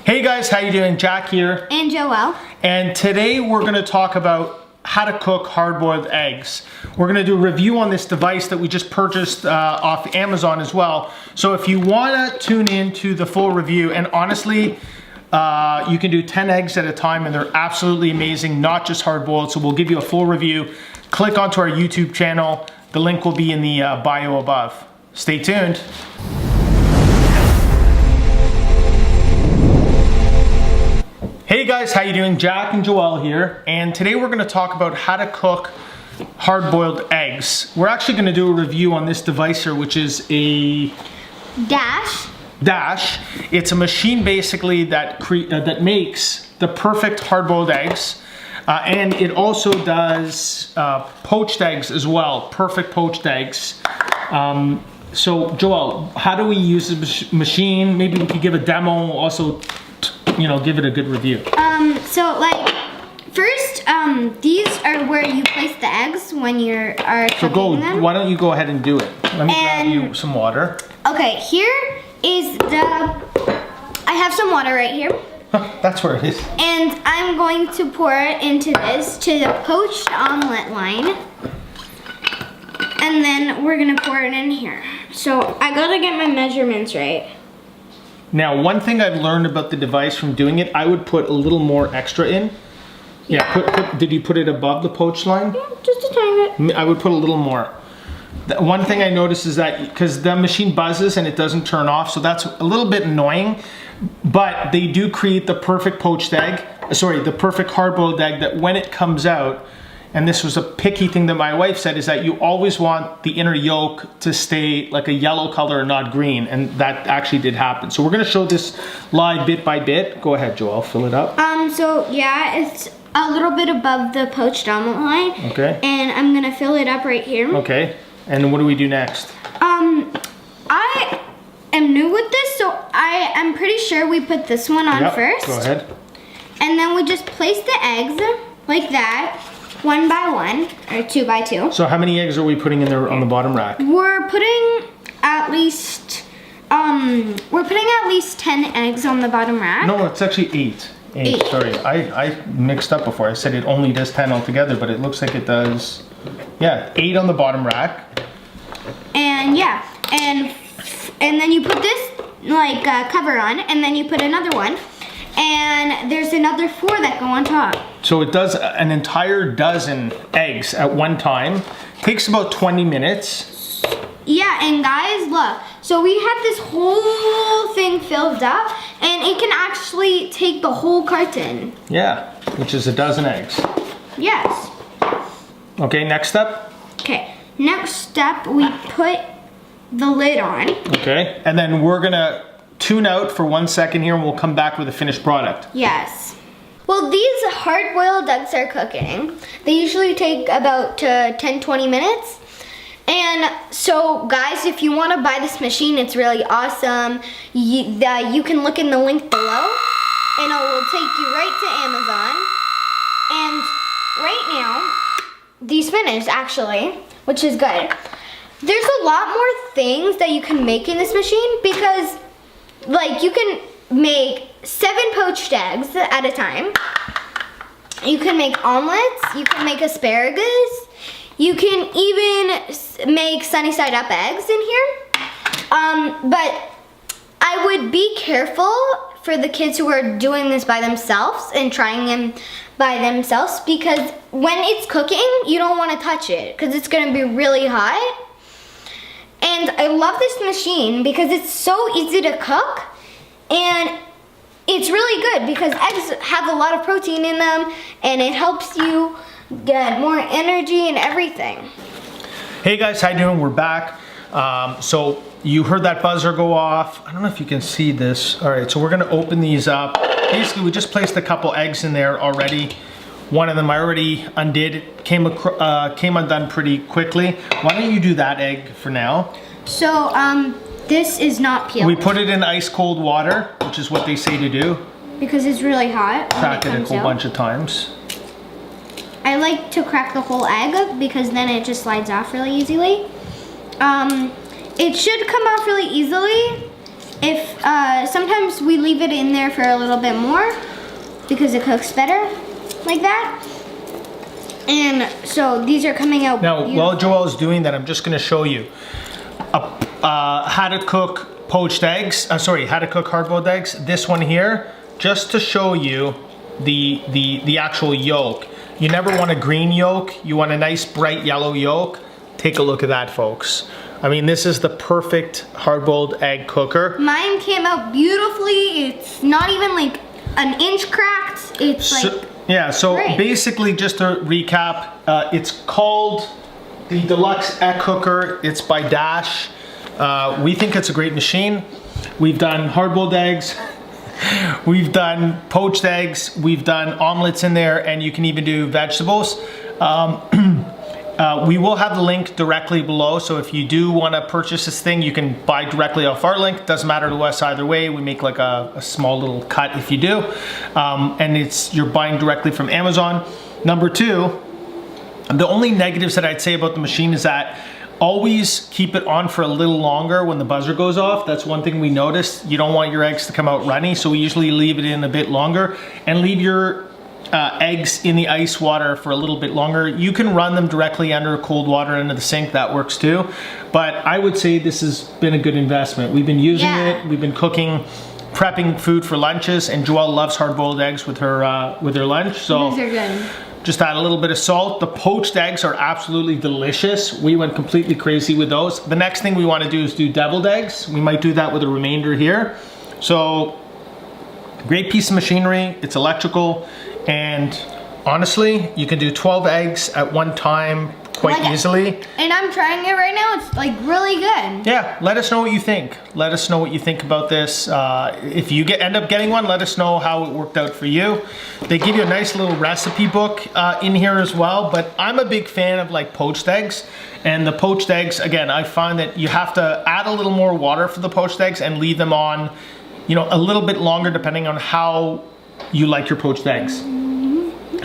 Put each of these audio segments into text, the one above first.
Hey guys, how you doing? Jack here. And Joelle. And today we're going to talk about how to cook hard-boiled eggs. We're going to do a review on this device that we just purchased off Amazon as well. So if you want to tune in to the full review, and honestly, you can do 10 eggs at a time and they're absolutely amazing, not just hard-boiled. So we'll give you a full review. Click onto our YouTube channel. The link will be in the bio above. Stay tuned. Hey guys, how you doing? Jack and Joelle here, and today we're going to talk about how to cook hard-boiled eggs. We're actually going to do a review on this device here, which is a Dash. It's a machine basically that makes the perfect hard-boiled eggs, and it also does poached eggs as well, perfect poached eggs. So Joelle, how do we use the machine? Maybe we could give a demo, also give it a good review. So like, first, these are where you place the eggs when you're cooking them. Why don't you go ahead and do it? Let me grab you some water. Okay, here is I have some water right here. That's where it is. And I'm going to pour it into this, to the poached omelet line. And then we're gonna pour it in here. So I gotta get my measurements right. Now, one thing I've learned about the device from doing it, I would put a little more extra in. Yeah, did you put it above the poach line? Yeah, just a tiny bit. I would put a little more. One thing I noticed is that, because the machine buzzes and it doesn't turn off, so that's a little bit annoying, but they do create the perfect poached egg, the perfect hard-boiled egg that when it comes out, and this was a picky thing that my wife said, is that you always want the inner yolk to stay like a yellow color and not green, and that actually did happen. So we're gonna show this live bit by bit. Go ahead, Joelle, fill it up. So yeah, it's a little bit above the poached omelet line. Okay. And I'm gonna fill it up right here. Okay, and what do we do next? I am new with this, so I am pretty sure we put this one on first. Go ahead. And then we just place the eggs like that. 1 by 1 or 2 by 2. So how many eggs are we putting in there on the bottom rack? We're putting at least 10 eggs on the bottom rack. No, it's actually 8. 8. Sorry, I mixed up before. I said it only does 10 altogether, but it looks like it does, 8 on the bottom rack. And yeah, and then you put this cover on, and then you put another one. And there's another 4 that go on top. So it does an entire dozen eggs at one time. Takes about 20 minutes. Yeah, and guys, look. So we have this whole thing filled up, and it can actually take the whole carton. Yeah, which is a dozen eggs. Yes. Okay, next step? Okay, next step, we put the lid on. Okay, and then we're gonna tune out for 1 second here and we'll come back with a finished product. Yes. Well, these hard-boiled eggs are cooking. They usually take about 10-20 minutes. And so, guys, if you want to buy this machine, it's really awesome. You can look in the link below, and it will take you right to Amazon. And right now, these finished, actually, which is good. There's a lot more things that you can make in this machine because you can make 7 poached eggs at a time. You can make omelets. You can make asparagus. You can even make sunny side up eggs in here. But I would be careful for the kids who are doing this by themselves and trying them by themselves, because when it's cooking, you don't want to touch it because it's going to be really hot. And I love this machine because it's so easy to cook, and it's really good because eggs have a lot of protein in them, and it helps you get more energy and everything. Hey guys, how you doing? We're back. So you heard that buzzer go off. I don't know if you can see this. All right, so we're gonna open these up. Basically, we just placed a couple eggs in there already. One of them I already undid. It came undone pretty quickly. Why don't you do that egg for now? So, this is not peeled. We put it in ice cold water, which is what they say to do. Because it's really hot. Crack it a whole bunch of times. I like to crack the whole egg because then it just slides off really easily. It should come off really easily. if sometimes we leave it in there for a little bit more because it cooks better like that. And so these are coming out Now, beautiful. while Joelle's doing that, I'm just going to show you how to cook poached eggs. How to cook hard-boiled eggs. This one here, just to show you the actual yolk. You never want a green yolk. You want a nice bright yellow yolk. Take a look at that, folks. I mean, this is the perfect hard-boiled egg cooker. Mine came out beautifully. It's not even like an inch cracked. It's like Yeah, so great. basically, just to recap, it's called the Deluxe Egg Cooker. It's by Dash. We think it's a great machine. We've done hard-boiled eggs. We've done poached eggs. We've done omelets in there, and you can even do vegetables. We will have the link directly below, so if you do want to purchase this thing, you can buy directly off our link. Doesn't matter to us either way. We make like a small little cut if you do, and you're buying directly from Amazon. Number two, the only negatives that I'd say about the machine is that always keep it on for a little longer when the buzzer goes off. That's one thing we noticed. You don't want your eggs to come out runny, so we usually leave it in a bit longer, and leave your eggs in the ice water for a little bit longer. You can run them directly under cold water into the sink. That works too. But I would say this has been a good investment. We've been using it. We've been cooking, prepping food for lunches, and Joelle loves hard-boiled eggs with her lunch. So these are good. just add a little bit of salt. The poached eggs are absolutely delicious. We went completely crazy with those. The next thing we want to do is do deviled eggs. We might do that with a remainder here. So great piece of machinery. It's electrical. And honestly, you can do 12 eggs at one time quite easily. And I'm trying it right now. It's like really good. Yeah, let us know what you think. Let us know what you think about this. If you end up getting one, let us know how it worked out for you. They give you a nice little recipe book in here as well, but I'm a big fan of like poached eggs. And the poached eggs, again, I find that you have to add a little more water for the poached eggs and leave them on, you know, a little bit longer depending on how you like your poached eggs.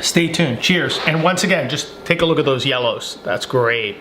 Stay tuned. Cheers. And once again, just take a look at those yellows. That's great.